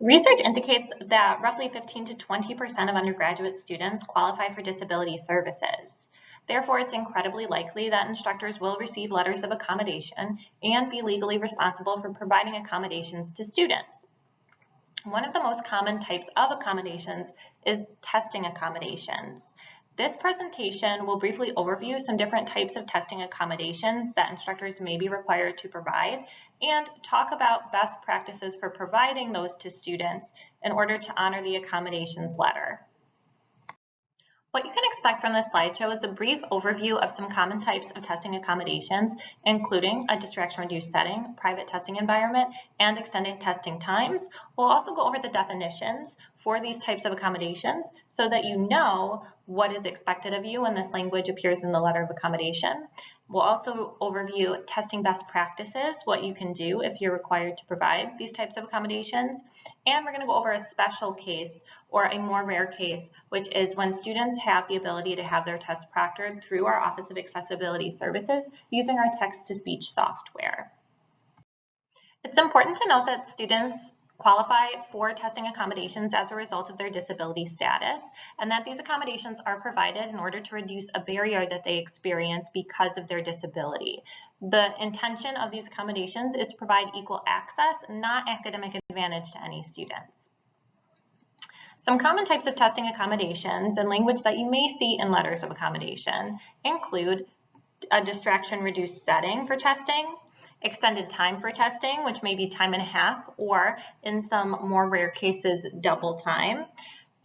Research indicates that roughly 15 to 20% of undergraduate students qualify for disability services. Therefore, it's incredibly likely that instructors will receive letters of accommodation and be legally responsible for providing accommodations to students. One of the most common types of accommodations is testing accommodations. This presentation will briefly overview some different types of testing accommodations that instructors may be required to provide and talk about best practices for providing those to students in order to honor the accommodations letter. What you can expect from this slideshow is a brief overview of some common types of testing accommodations, including a distraction-reduced setting, private testing environment, and extended testing times. We'll also go over the definitions for these types of accommodations so that you know what is expected of you when this language appears in the letter of accommodation. We'll also overview testing best practices, what you can do if you're required to provide these types of accommodations. And we're going to go over a special case or a more rare case, which is when students have the ability to have their tests proctored through our Office of Accessibility Services using our text-to-speech software. It's important to note that students qualify for testing accommodations as a result of their disability status, and that these accommodations are provided in order to reduce a barrier that they experience because of their disability. The intention of these accommodations is to provide equal access, not academic advantage to any students. Some common types of testing accommodations and language that you may see in letters of accommodation include a distraction-reduced setting for testing, extended time for testing, which may be time and a half, or in some more rare cases, double time,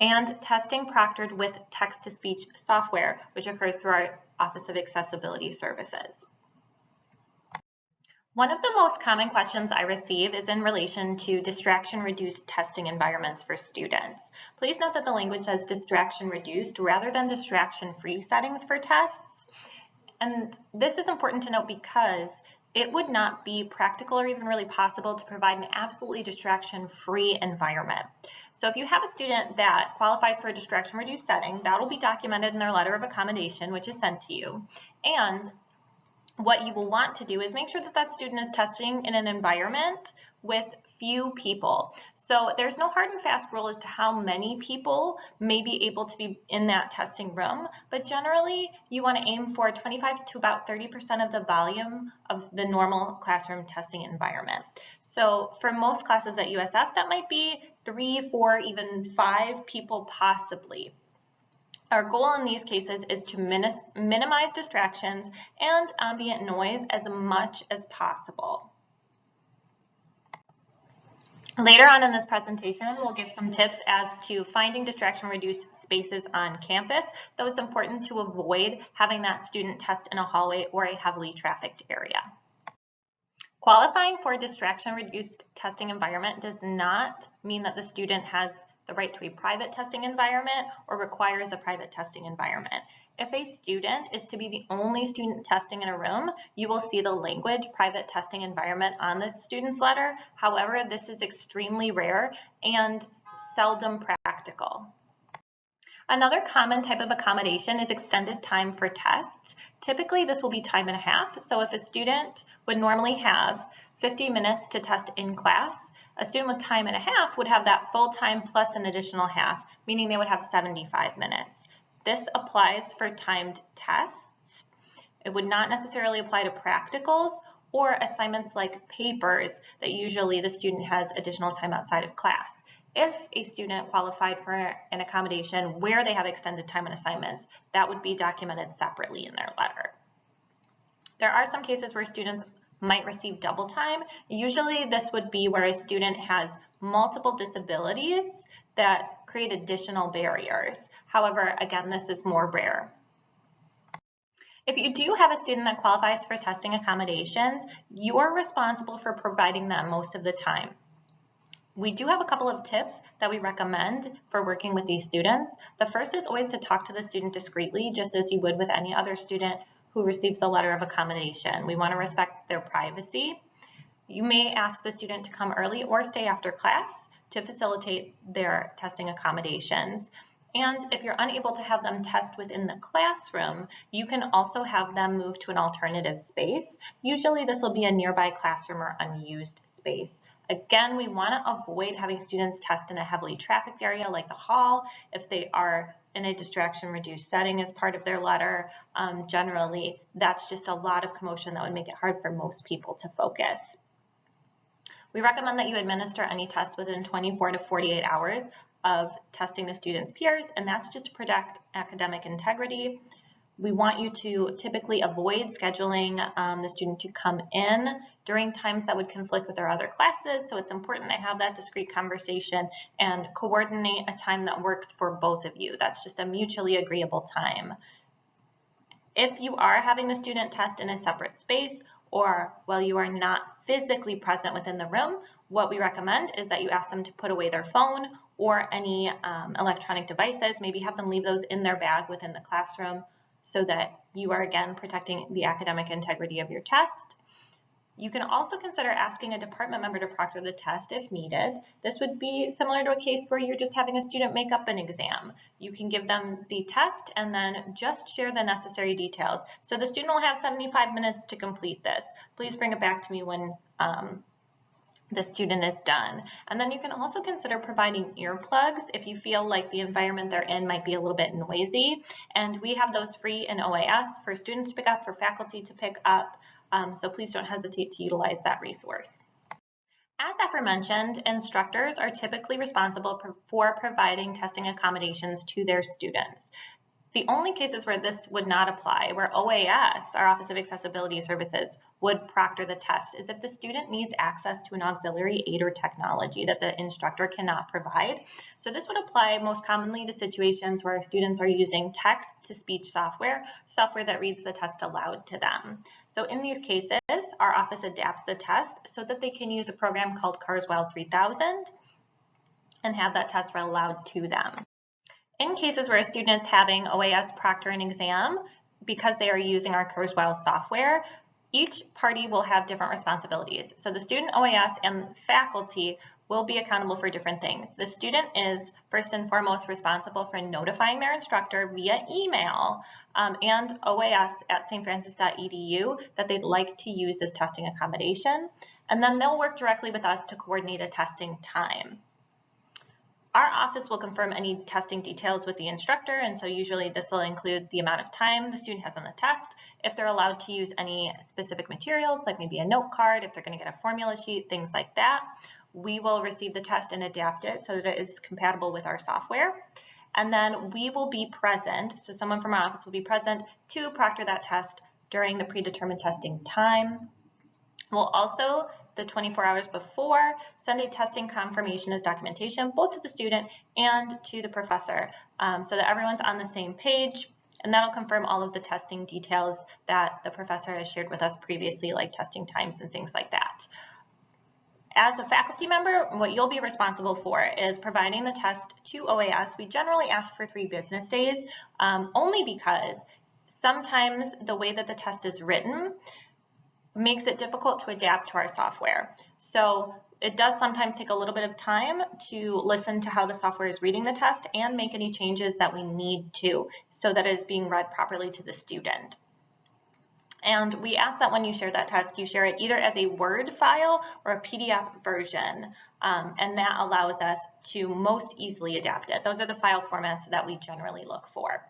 and testing proctored with text-to-speech software, which occurs through our Office of Accessibility Services. One of the most common questions I receive is in relation to distraction-reduced testing environments for students. Please note that the language says distraction-reduced rather than distraction-free settings for tests. And this is important to note because it would not be practical or even really possible to provide an absolutely distraction-free environment. So if you have a student that qualifies for a distraction-reduced setting, that will be documented in their letter of accommodation, which is sent to you. And what you will want to do is make sure that that student is testing in an environment with few people. So there's no hard and fast rule as to how many people may be able to be in that testing room, but generally you want to aim for 25 to about 30% of the volume of the normal classroom testing environment. So for most classes at USF, that might be 3, 4, even 5 people possibly. Our goal in these cases is to minimize distractions and ambient noise as much as possible. Later on in this presentation, we'll give some tips as to finding distraction-reduced spaces on campus, though it's important to avoid having that student test in a hallway or a heavily trafficked area. Qualifying for a distraction-reduced testing environment does not mean that the student has the right to a private testing environment or requires a private testing environment. If a student is to be the only student testing in a room, you will see the language private testing environment on the student's letter. However, this is extremely rare and seldom practical. Another common type of accommodation is extended time for tests. Typically, this will be time and a half. So if a student would normally have 50 minutes to test in class, a student with time and a half would have that full time plus an additional half, meaning they would have 75 minutes. This applies for timed tests. It would not necessarily apply to practicals or assignments like papers that usually the student has additional time outside of class. If a student qualified for an accommodation where they have extended time on assignments, that would be documented separately in their letter. There are some cases where students might receive double time. Usually this would be where a student has multiple disabilities that create additional barriers. However, again, this is more rare. If you do have a student that qualifies for testing accommodations, you're responsible for providing them most of the time. We do have a couple of tips that we recommend for working with these students. The first is always to talk to the student discreetly, just as you would with any other student who receives the letter of accommodation. We want to respect their privacy. You may ask the student to come early or stay after class to facilitate their testing accommodations. And if you're unable to have them test within the classroom, you can also have them move to an alternative space. Usually this will be a nearby classroom or unused space. Again, we want to avoid having students test in a heavily trafficked area like the hall. If they are in a distraction-reduced setting as part of their letter, generally that's just a lot of commotion that would make it hard for most people to focus. We recommend that you administer any tests within 24 to 48 hours of testing the student's peers, and that's just to protect academic integrity. We want you to typically avoid scheduling the student to come in during times that would conflict with their other classes, so it's important to have that discrete conversation and coordinate a time that works for both of you. That's just a mutually agreeable time. If you are having the student test in a separate space, or while you are not physically present within the room, what we recommend is that you ask them to put away their phone or any electronic devices, maybe have them leave those in their bag within the classroom, so that you are again protecting the academic integrity of your test. You can also consider asking a department member to proctor the test if needed. This would be similar to a case where you're just having a student make up an exam. You can give them the test and then just share the necessary details. So the student will have 75 minutes to complete this. Please bring it back to me when the student is done. And then you can also consider providing earplugs if you feel like the environment they're in might be a little bit noisy. And we have those free in OAS for students to pick up, for faculty to pick up. So please don't hesitate to utilize that resource. As aforementioned, instructors are typically responsible for providing testing accommodations to their students. The only cases where this would not apply, where OAS, our Office of Accessibility Services, would proctor the test, is if the student needs access to an auxiliary aid or technology that the instructor cannot provide. So this would apply most commonly to situations where students are using text-to-speech software that reads the test aloud to them. So in these cases, our office adapts the test so that they can use a program called Carswell 3000 and have that test read aloud to them. In cases where a student is having OAS proctor an exam, because they are using our Kurzweil software, each party will have different responsibilities. So the student, OAS, and faculty will be accountable for different things. The student is first and foremost responsible for notifying their instructor via email and OAS at stfrancis.edu that they'd like to use this testing accommodation, and then they'll work directly with us to coordinate a testing time. Our office will confirm any testing details with the instructor, and so usually this will include the amount of time the student has on the test, if they're allowed to use any specific materials, like maybe a note card, if they're going to get a formula sheet, things like that. We will receive the test and adapt it so that it is compatible with our software. And then we will be present, so someone from our office will be present to proctor that test during the predetermined testing time. We'll also, the 24 hours before, send a testing confirmation as documentation, both to the student and to the professor, so that everyone's on the same page, and that'll confirm all of the testing details that the professor has shared with us previously, like testing times and things like that. As a faculty member, what you'll be responsible for is providing the test to OAS. We generally ask for 3 business days, only because sometimes the way that the test is written makes it difficult to adapt to our software. So it does sometimes take a little bit of time to listen to how the software is reading the test and make any changes that we need to so that it is being read properly to the student. And we ask that when you share that test, you share it either as a Word file or a PDF version, and that allows us to most easily adapt it. Those are the file formats that we generally look for.